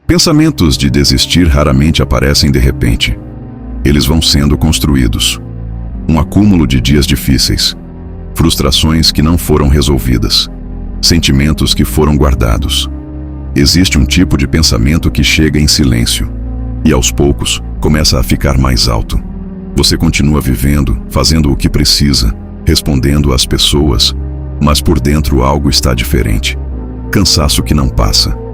Pensamentos de desistir raramente aparecem de repente. Eles vão sendo construídos. Um acúmulo de dias difíceis, frustrações que não foram resolvidas, sentimentos que foram guardados. Existe um tipo de pensamento que chega em silêncio e, aos poucos, começa a ficar mais alto. Você continua vivendo, fazendo o que precisa, respondendo às pessoas, mas por dentro algo está diferente. Cansaço que não passa.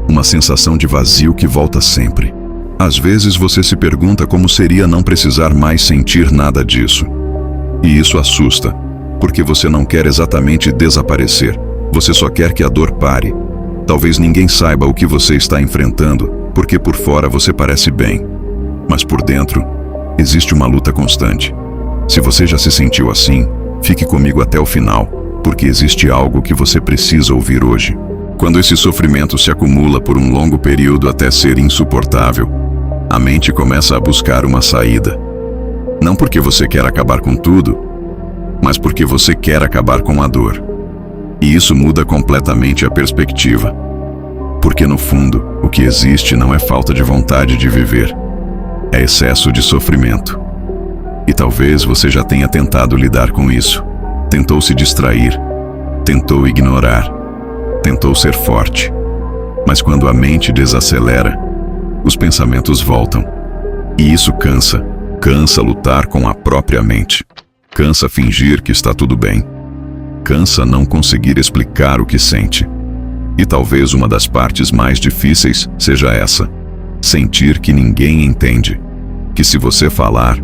Uma sensação de vazio que volta sempre. Às vezes você se pergunta como seria não precisar mais sentir nada disso. E isso assusta, porque você não quer exatamente desaparecer. Você só quer que a dor pare. Talvez ninguém saiba o que você está enfrentando, porque por fora você parece bem. Mas por dentro, existe uma luta constante. Se você já se sentiu assim, fique comigo até o final, porque existe algo que você precisa ouvir hoje. Quando esse sofrimento se acumula por um longo período até ser insuportável, a mente começa a buscar uma saída. Não porque você quer acabar com tudo, mas porque você quer acabar com a dor. E isso muda completamente a perspectiva. Porque no fundo, o que existe não é falta de vontade de viver, é excesso de sofrimento. E talvez você já tenha tentado lidar com isso. Tentou se distrair, tentou ignorar, tentou ser forte. Mas quando a mente desacelera, os pensamentos voltam. E isso cansa. Cansa lutar com a própria mente. Cansa fingir que está tudo bem. Cansa não conseguir explicar o que sente. E talvez uma das partes mais difíceis seja essa: sentir que ninguém entende. Que se você falar,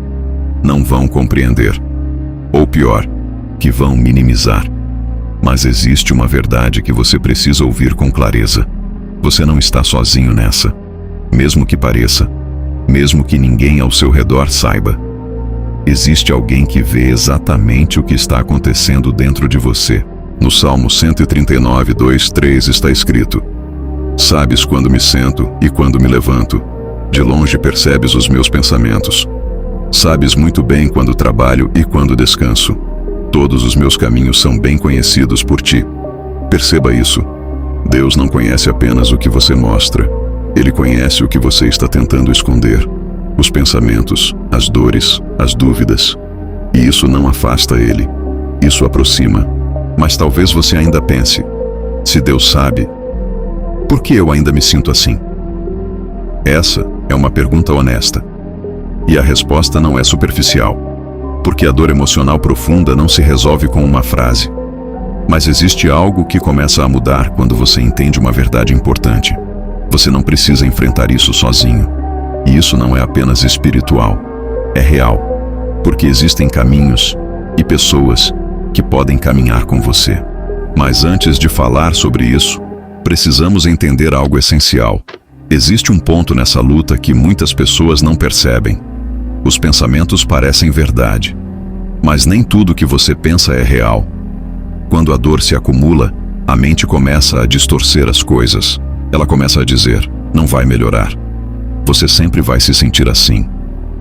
não vão compreender. Ou pior, que vão minimizar. Mas existe uma verdade que você precisa ouvir com clareza. Você não está sozinho nessa. Mesmo que pareça, mesmo que ninguém ao seu redor saiba, existe alguém que vê exatamente o que está acontecendo dentro de você. No Salmo 139, 2, 3 está escrito: Sabes quando me sento e quando me levanto. De longe percebes os meus pensamentos. Sabes muito bem quando trabalho e quando descanso. Todos os meus caminhos são bem conhecidos por ti. Perceba isso. Deus não conhece apenas o que você mostra. Ele conhece o que você está tentando esconder. Os pensamentos, as dores, as dúvidas. E isso não afasta ele. Isso aproxima. Mas talvez você ainda pense: se Deus sabe, por que eu ainda me sinto assim? Essa é uma pergunta honesta. E a resposta não é superficial. Porque a dor emocional profunda não se resolve com uma frase. Mas existe algo que começa a mudar quando você entende uma verdade importante. Você não precisa enfrentar isso sozinho. E isso não é apenas espiritual. É real. Porque existem caminhos e pessoas que podem caminhar com você. Mas antes de falar sobre isso, precisamos entender algo essencial. Existe um ponto nessa luta que muitas pessoas não percebem. Os pensamentos parecem verdade, mas nem tudo que você pensa é real. Quando a dor se acumula, a mente começa a distorcer as coisas. Ela começa a dizer: não vai melhorar. Você sempre vai se sentir assim.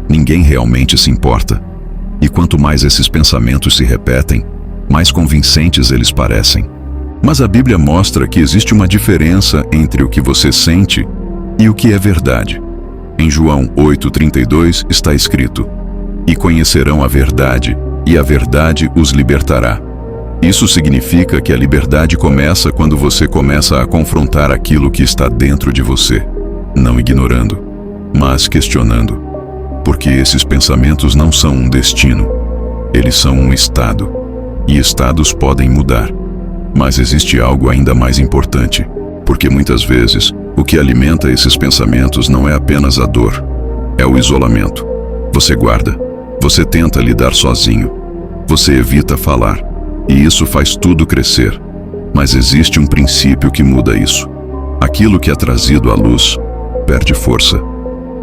Ninguém realmente se importa. E quanto mais esses pensamentos se repetem, mais convincentes eles parecem. Mas a Bíblia mostra que existe uma diferença entre o que você sente e o que é verdade. Em João 8,32 está escrito: E conhecerão a verdade, e a verdade os libertará. Isso significa que a liberdade começa quando você começa a confrontar aquilo que está dentro de você, não ignorando, mas questionando. Porque esses pensamentos não são um destino, eles são um estado. E estados podem mudar. Mas existe algo ainda mais importante, porque muitas vezes o que alimenta esses pensamentos não é apenas a dor, é o isolamento. Você guarda, você tenta lidar sozinho, você evita falar, e isso faz tudo crescer. Mas existe um princípio que muda isso. Aquilo que é trazido à luz perde força.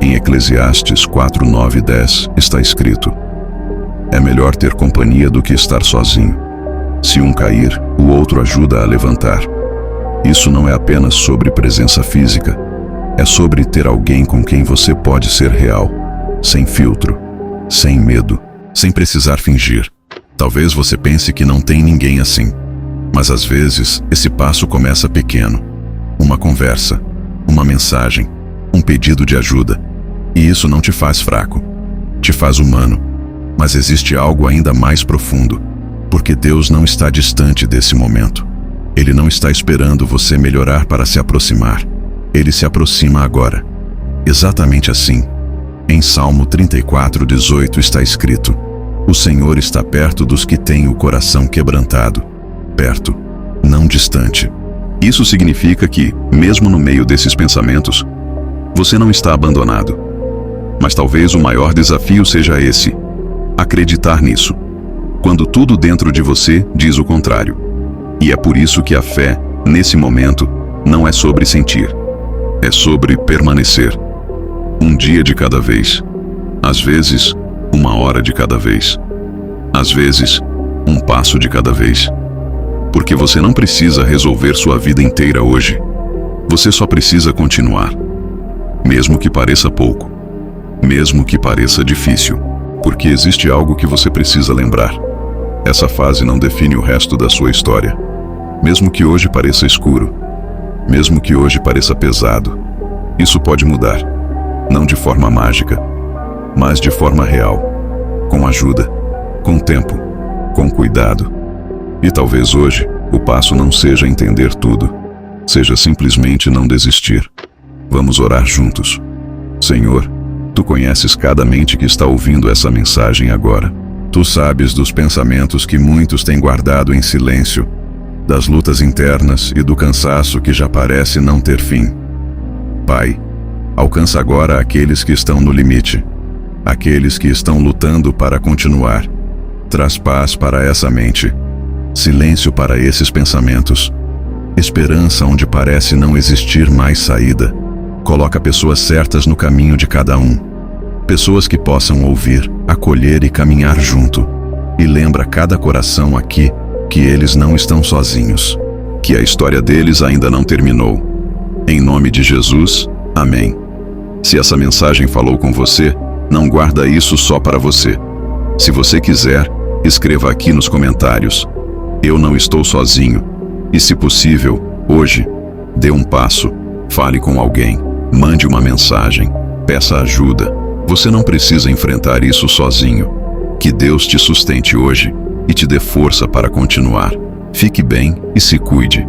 Em Eclesiastes 4, 9 e 10 está escrito: É melhor ter companhia do que estar sozinho. Se um cair, o outro ajuda a levantar. Isso não é apenas sobre presença física, é sobre ter alguém com quem você pode ser real, sem filtro, sem medo, sem precisar fingir. Talvez você pense que não tem ninguém assim, mas às vezes esse passo começa pequeno. Uma conversa, uma mensagem, um pedido de ajuda. E isso não te faz fraco, te faz humano. Mas existe algo ainda mais profundo, porque Deus não está distante desse momento. Ele não está esperando você melhorar para se aproximar. Ele se aproxima agora. Exatamente assim. Em Salmo 34:18 está escrito: o Senhor está perto dos que têm o coração quebrantado. Perto, não distante. Isso significa que, mesmo no meio desses pensamentos, você não está abandonado. Mas talvez o maior desafio seja esse: acreditar nisso, quando tudo dentro de você diz o contrário. E é por isso que a fé, nesse momento, não é sobre sentir. É sobre permanecer. Um dia de cada vez. Às vezes, uma hora de cada vez. Às vezes, um passo de cada vez. Porque você não precisa resolver sua vida inteira hoje. Você só precisa continuar. Mesmo que pareça pouco. Mesmo que pareça difícil. Porque existe algo que você precisa lembrar. Essa fase não define o resto da sua história. Mesmo que hoje pareça escuro. Mesmo que hoje pareça pesado. Isso pode mudar. Não de forma mágica, mas de forma real. Com ajuda, com tempo, com cuidado. E talvez hoje, o passo não seja entender tudo. Seja simplesmente não desistir. Vamos orar juntos. Senhor, Tu conheces cada mente que está ouvindo essa mensagem agora. Tu sabes dos pensamentos que muitos têm guardado em silêncio, das lutas internas e do cansaço que já parece não ter fim. Pai, alcança agora aqueles que estão no limite, aqueles que estão lutando para continuar. Traz paz para essa mente, silêncio para esses pensamentos, esperança onde parece não existir mais saída. Coloca pessoas certas no caminho de cada um, pessoas que possam ouvir, acolher e caminhar junto. E lembra cada coração aqui que eles não estão sozinhos, que a história deles ainda não terminou. Em nome de Jesus, amém. Se essa mensagem falou com você, não guarda isso só para você. Se você quiser, escreva aqui nos comentários: eu não estou sozinho. E se possível, hoje, dê um passo, fale com alguém, mande uma mensagem, peça ajuda. Você não precisa enfrentar isso sozinho. Que Deus te sustente hoje e te dê força para continuar. Fique bem e se cuide.